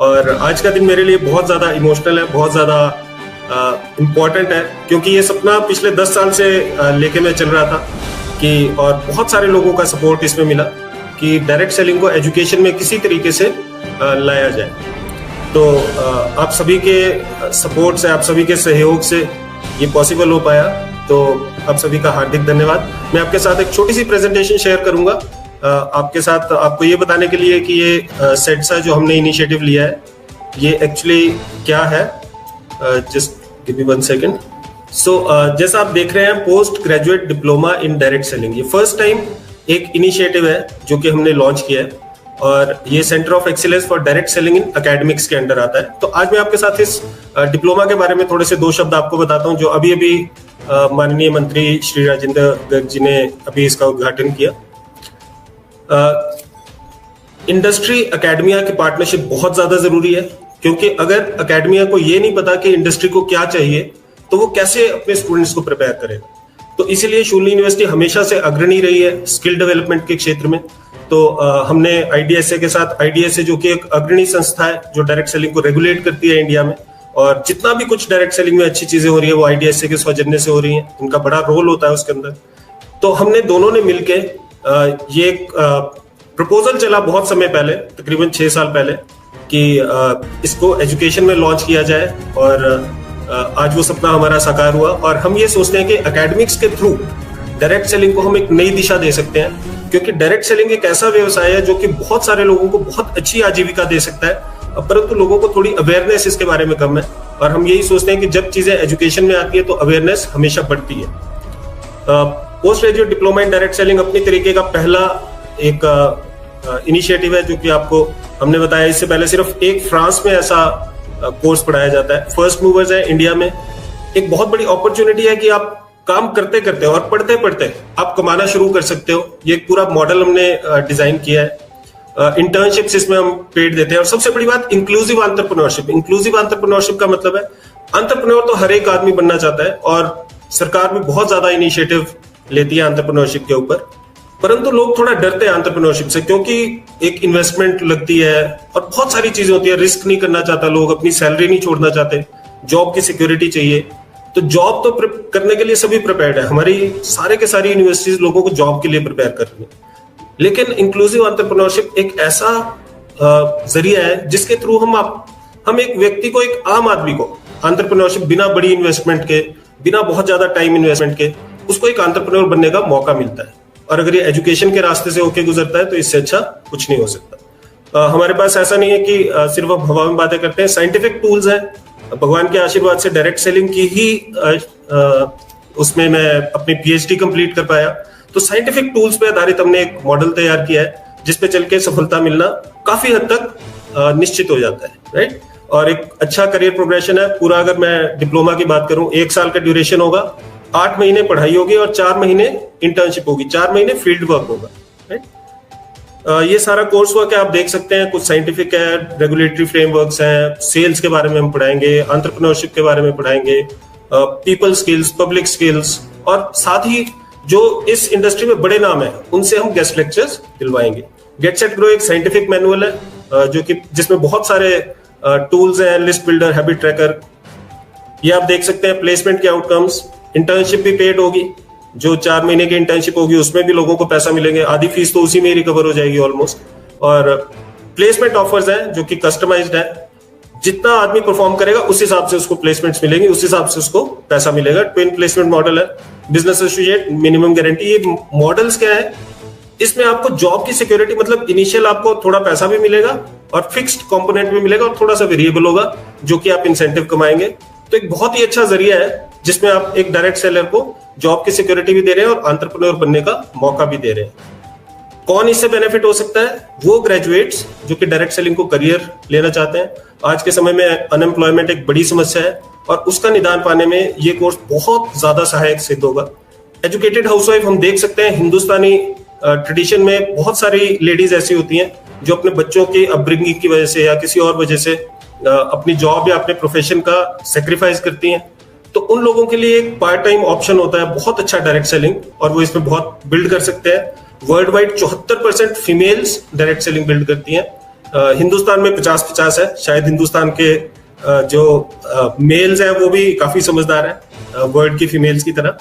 और आज का दिन मेरे लिए बहुत ज़्यादा इमोशनल है, बहुत ज़्यादा इम्पोर्टेंट है, क्योंकि ये सपना पिछले 10 साल से लेके मैं चल रहा था कि और बहुत सारे लोगों का सपोर्ट इसमें मिला कि डायरेक्ट सेलिंग को एजुकेशन में किसी तरीके से लाया जाए। तो आप सभी के सपोर्ट से, आप सभी के सहयोग से ये पॉसिबल हो पाया, तो आप सभी का हार्दिक धन्यवाद। मैं आपके साथ एक छोटी सी प्रेजेंटेशन शेयर करूंगा आपके साथ, आपको ये बताने के लिए कि ये सेट्सा जो हमने इनिशिएटिव लिया है ये एक्चुअली क्या है। Just give me 1 second. So जैसा आप देख रहे हैं, post graduate diploma in direct selling, ये फर्स्ट टाइम एक इनिशिएटिव है जो कि हमने लॉन्च किया है और ये centre of excellence for direct selling in academics के अंडर आता है। तो आज मैं आपके साथ इस डिप्लोमा के बारे में थोड़े से 2 शब्द आपको बताता हूं, जो अभी अभी माननीय मंत्री श्री राजेंद्र गर्ग जी ने अभी इसका उद्घाटन किया। इंडस्ट्री एकेडमिया की पार्टनरशिप बहुत ज्यादा जरूरी है, क्योंकि अगर एकेडमिया को ये नहीं पता कि इंडस्ट्री को क्या चाहिए तो वो कैसे अपने स्टूडेंट्स को प्रिपेयर करेगा। तो इसीलिए शूलिनी यूनिवर्सिटी हमेशा से अग्रणी रही है स्किल डेवलपमेंट के क्षेत्र में। तो हमने आईडीएसए के साथ, आईडीएसए जो कि एक अग्रणी संस्था है जो डायरेक्ट सेलिंग को रेगुलेट करती है इंडिया में, और जितना भी कुछ डायरेक्ट सेलिंग में अच्छी चीजें हो रही है वो आईडीएसए के सौजन्य से हो रही है, उनका बड़ा रोल होता है उसके अंदर। तो हमने दोनों ने मिलके ये एक प्रपोजल चला बहुत समय पहले, तकरीबन 6 साल पहले, कि इसको एजुकेशन में लॉन्च किया जाए, और आज वो सपना हमारा साकार हुआ। और हम ये सोचते हैं कि एकेडमिक्स के थ्रू डायरेक्ट सेलिंग को हम एक नई दिशा दे सकते हैं, क्योंकि डायरेक्ट सेलिंग एक ऐसा व्यवसाय है जो कि बहुत सारे लोगों को बहुत अच्छी आजीविका दे सकता है, परंतु लोगों को थोड़ी अवेयरनेस इसके बारे में कम है। और हम यही सोचते हैं कि जब चीजें एजुकेशन में आती है तो अवेयरनेस हमेशा बढ़ती है। Post graduate diploma in direct selling अपनी तरीके का पहला एक इनिशिएटिव है जो कि आपको हमने बताया। इससे पहले सिर्फ एक फ्रांस में ऐसा कोर्स पढ़ाया जाता है। फर्स्ट मूवर्स है इंडिया में। एक बहुत बड़ी अपॉर्चुनिटी है कि आप काम करते करते और पढ़ते पढ़ते आप कमाना शुरू कर सकते हो। ये पूरा मॉडल हमने डिजाइन किया है। इंटर्नशिप्स इसमें हम पेड देते हैं, और सबसे बड़ी बात इंक्लूसिव एंटरप्रेन्योरशिप। इंक्लूसिव एंटरप्रेन्योरशिप का मतलब है एंटरप्रेन्योर तो हर एक आदमी बनना चाहता है, और सरकार भी बहुत ज्यादा इनिशिएटिव लेती है एंटरप्रेन्योरशिप के ऊपर, परंतु लोग थोड़ा डरते हैं एंटरप्रेन्योरशिप से, क्योंकि एक इन्वेस्टमेंट लगती है और बहुत सारी चीजें होती है। रिस्क नहीं करना चाहता लोग, अपनी सैलरी नहीं छोड़ना चाहते, जॉब की सिक्योरिटी चाहिए। तो जॉब तो करने के लिए सभी प्रिपेयर्ड है, हमारी सारे के सारी यूनिवर्सिटीज लोगों को जॉब के लिए प्रिपेयर कर रही है। लेकिन इंक्लूसिव एंटरप्रेन्योरशिप एक ऐसा जरिया है जिसके थ्रू हम एक व्यक्ति को, एक आम आदमी को एंटरप्रेन्योरशिप बिना बड़ी इन्वेस्टमेंट के, बिना बहुत ज्यादा टाइम इन्वेस्टमेंट के, उसको एक एंटरप्रेन्योर बनने का मौका मिलता है। और अगर ये एजुकेशन के रास्ते से होके गुजरता है तो इससे अच्छा कुछ नहीं हो सकता। हमारे पास ऐसा नहीं है कि सिर्फ हम हवा में बातें करते हैं। साइंटिफिक टूल्स हैं, भगवान के आशीर्वाद से डायरेक्ट सेलिंग की ही उसमें मैं अपनी पीएचडी कंप्लीट कर पाया। तो साइंटिफिक टूल्स पे आधारित हमने एक मॉडल तैयार किया है जिसपे चल के सफलता मिलना काफी हद तक निश्चित हो जाता है, राइट। और एक अच्छा करियर प्रोग्रेशन है पूरा। अगर मैं डिप्लोमा की बात करूं, 1 साल का ड्यूरेशन होगा, 8 महीने पढ़ाई होगी और 4 महीने इंटर्नशिप होगी, 4 महीने फील्ड वर्क होगा, राइट। ये सारा कोर्स वर्क है, आप देख सकते हैं। कुछ साइंटिफिक है, रेगुलेटरी फ्रेमवर्क्स हैं, सेल्स के बारे में हम पढ़ाएंगे, एंटरप्रेन्योरशिप के बारे में पढ़ाएंगे, पीपल स्किल्स, पब्लिक स्किल्स, और साथ ही जो इस इंडस्ट्री में बड़े नाम है उनसे हम गेस्ट लेक्चर्स दिलवाएंगे। गेट सेट ग्रो एक साइंटिफिक मैनुअल है जो कि जिसमें बहुत सारे टूल्स हैं, लिस्ट बिल्डर, हैबिट ट्रैकर। ये आप देख सकते हैं प्लेसमेंट के आउटकम्स। इंटर्नशिप भी पेड होगी, जो 4 महीने की इंटर्नशिप होगी उसमें भी लोगों को पैसा मिलेंगे, आधी फीस तो उसी में ही रिकवर हो जाएगी ऑलमोस्ट। और प्लेसमेंट ऑफर्स हैं जो कि कस्टमाइज्ड है, जितना आदमी परफॉर्म करेगा उस हिसाब से उसको प्लेसमेंट्स मिलेंगे, उस हिसाब से उसको पैसा मिलेगा। ट्विन प्लेसमेंट मॉडल है, बिजनेस एसोसिएट, मिनिमम गारंटी। ये मॉडल्स क्या है, इसमें आपको जॉब की सिक्योरिटी, मतलब इनिशियल आपको थोड़ा पैसा भी मिलेगा और फिक्स्ड कंपोनेंट भी मिलेगा और थोड़ा सा वेरिएबल होगा जो कि आप इंसेंटिव कमाएंगे। तो एक बहुत ही अच्छा जरिया है जिसमें आप एक डायरेक्ट सेलर को जॉब की सिक्योरिटी भी दे रहे हैं और एंटरप्रेन्योर बनने का मौका भी दे रहे हैं। कौन इससे बेनिफिट हो सकता है? वो ग्रेजुएट्स जो कि डायरेक्ट सेलिंग को करियर लेना चाहते हैं। आज के समय में अनएम्प्लॉयमेंट एक बड़ी समस्या है और उसका निदान पाने में ये कोर्स बहुत ज्यादा सहायक सिद्ध होगा। एजुकेटेड हाउसवाइफ हम देख सकते हैं, हिंदुस्तानी ट्रेडिशन में बहुत सारी लेडीज ऐसी होती हैं जो अपने बच्चों की अपब्रिंगिंग की वजह से या किसी और वजह से अपनी जॉब या अपने प्रोफेशन का सेक्रीफाइस करती हैं। तो उन लोगों के लिए एक पार्ट टाइम ऑप्शन होता है बहुत अच्छा डायरेक्ट सेलिंग, और वो इसमें बहुत बिल्ड कर सकते हैं। World wide 74% females direct selling build करती हैं। हिंदुस्तान में 50-50 है। शायद हिंदुस्तान के जो मेल्स हैं वो भी काफी समझदार है वर्ल्ड की फीमेल्स की तरह।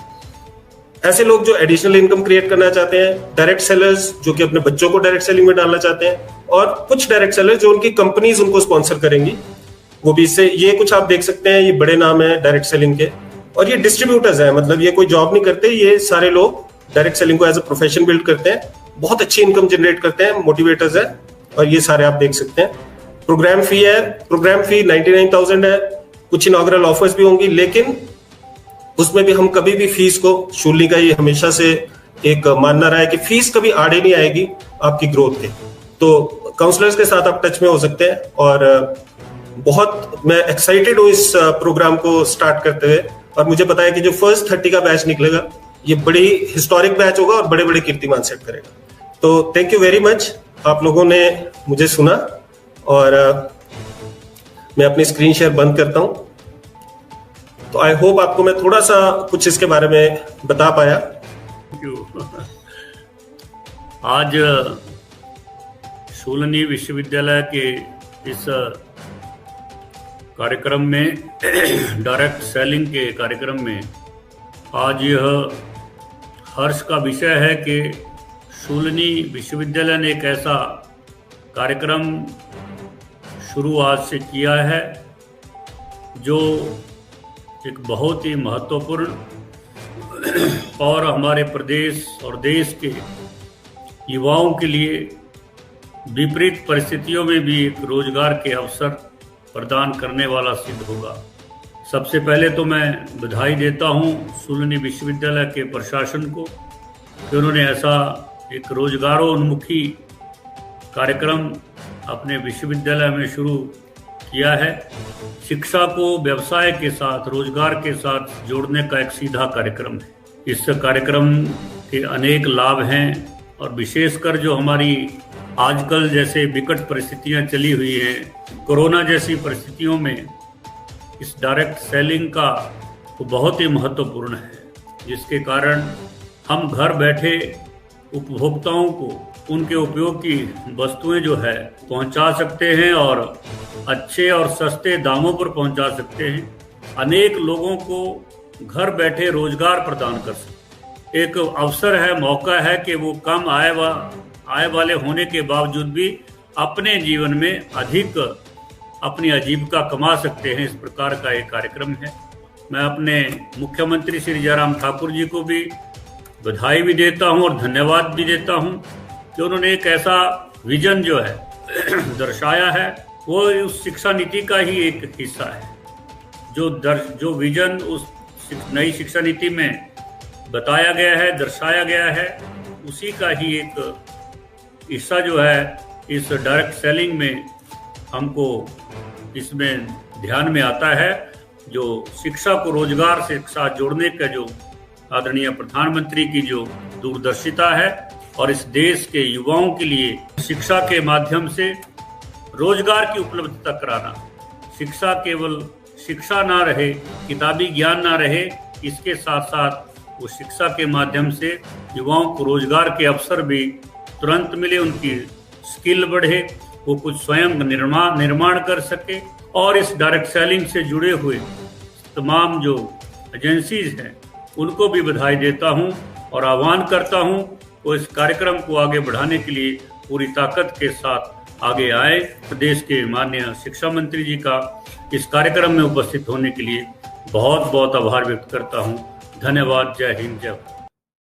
ऐसे लोग जो एडिशनल इनकम क्रिएट करना चाहते हैं, डायरेक्ट सेलर्स जो कि अपने बच्चों को डायरेक्ट सेलिंग में डालना चाहते हैं, और कुछ डायरेक्ट सेलर्स जो उनकी कंपनीज उनको स्पॉन्सर करेंगी, वो भी इससे ये कुछ आप देख सकते हैं। ये बड़े नाम है डायरेक्ट सेलिंग के, और ये डिस्ट्रीब्यूटर्स हैं, मतलब ये कोई जॉब नहीं करते, ये सारे लोग डायरेक्ट सेलिंग को एज अ प्रोफेशन बिल्ड करते हैं, बहुत अच्छी इनकम जनरेट करते हैं, मोटिवेटर्स है, और ये सारे आप देख सकते हैं। प्रोग्राम फी है, प्रोग्राम फी 99,000 है। कुछ इनॉग्रल ऑफर्स भी होंगी, लेकिन उसमें भी हम कभी भी फीस को, शूलिनी का ये हमेशा से एक मानना रहा है कि फीस कभी आड़े नहीं आएगी आपकी ग्रोथ के। तो काउंसलर्स के साथ आप टच में हो सकते हैं, और बहुत मैं एक्साइटेड हूँ इस प्रोग्राम को स्टार्ट करते हुए, और मुझे पता है कि जो फर्स्ट 30 का बैच निकलेगा ये बड़ी हिस्टोरिक बैच होगा और बड़े बड़े कीर्तिमान सेट करेगा। तो थैंक यू वेरी मच, आप लोगों ने मुझे सुना, और मैं अपनी स्क्रीन शेयर बंद करता हूं। तो आई होप आपको मैं थोड़ा सा कुछ इसके बारे में बता पाया। आज शूलिनी विश्वविद्यालय के इस कार्यक्रम में डायरेक्ट सेलिंग के कार्यक्रम में आज यह हर्ष का विषय है कि शूलिनी विश्वविद्यालय ने एक ऐसा कार्यक्रम शुरुआत से किया है जो एक बहुत ही महत्वपूर्ण और हमारे प्रदेश और देश के युवाओं के लिए विपरीत परिस्थितियों में भी एक रोजगार के अवसर प्रदान करने वाला सिद्ध होगा। सबसे पहले तो मैं बधाई देता हूं शूलिनी विश्वविद्यालय के प्रशासन को कि उन्होंने ऐसा एक रोजगारोन्मुखी कार्यक्रम अपने विश्वविद्यालय में शुरू किया है। शिक्षा को व्यवसाय के साथ, रोजगार के साथ जोड़ने का एक सीधा कार्यक्रम है। इस कार्यक्रम के अनेक लाभ हैं, और विशेषकर जो हमारी आजकल जैसे विकट परिस्थितियां चली हुई हैं, कोरोना जैसी परिस्थितियों में इस डायरेक्ट सेलिंग का तो बहुत ही महत्वपूर्ण है, जिसके कारण हम घर बैठे उपभोक्ताओं को उनके उपयोग की वस्तुएं जो है पहुंचा सकते हैं, और अच्छे और सस्ते दामों पर पहुंचा सकते हैं। अनेक लोगों को घर बैठे रोजगार प्रदान कर सकते। एक अवसर है, मौका है कि वो कम आय वाले होने के बावजूद भी अपने जीवन में अधिक अपनी आजीविका कमा सकते हैं। इस प्रकार का एक कार्यक्रम है। मैं अपने मुख्यमंत्री श्री जयराम ठाकुर जी को भी बधाई भी देता हूं और धन्यवाद भी देता हूं कि उन्होंने एक ऐसा विजन जो है दर्शाया है, वो उस शिक्षा नीति का ही एक हिस्सा है। जो विजन उस नई शिक्षा नीति में बताया गया है, दर्शाया गया है, उसी का ही एक हिस्सा जो है इस डायरेक्ट सेलिंग में हमको इसमें ध्यान में आता है। जो शिक्षा को रोजगार से साथ जोड़ने का जो आदरणीय प्रधानमंत्री की जो दूरदर्शिता है, और इस देश के युवाओं के लिए शिक्षा के माध्यम से रोजगार की उपलब्धता कराना। शिक्षा केवल शिक्षा ना रहे, किताबी ज्ञान ना रहे, इसके साथ साथ वो शिक्षा के माध्यम से युवाओं को रोजगार के अवसर भी तुरंत मिले, उनकी स्किल बढ़े, वो कुछ स्वयं निर्माण कर सके। और इस डायरेक्ट सेलिंग से जुड़े हुए तमाम जो एजेंसीज हैं उनको भी बधाई देता हूं और आह्वान करता हूं वो इस कार्यक्रम को आगे बढ़ाने के लिए पूरी ताकत के साथ आगे आए। प्रदेश के माननीय शिक्षा मंत्री जी का इस कार्यक्रम में उपस्थित होने के लिए बहुत बहुत आभार व्यक्त करता हूं। धन्यवाद। जय हिंद, जय भारत।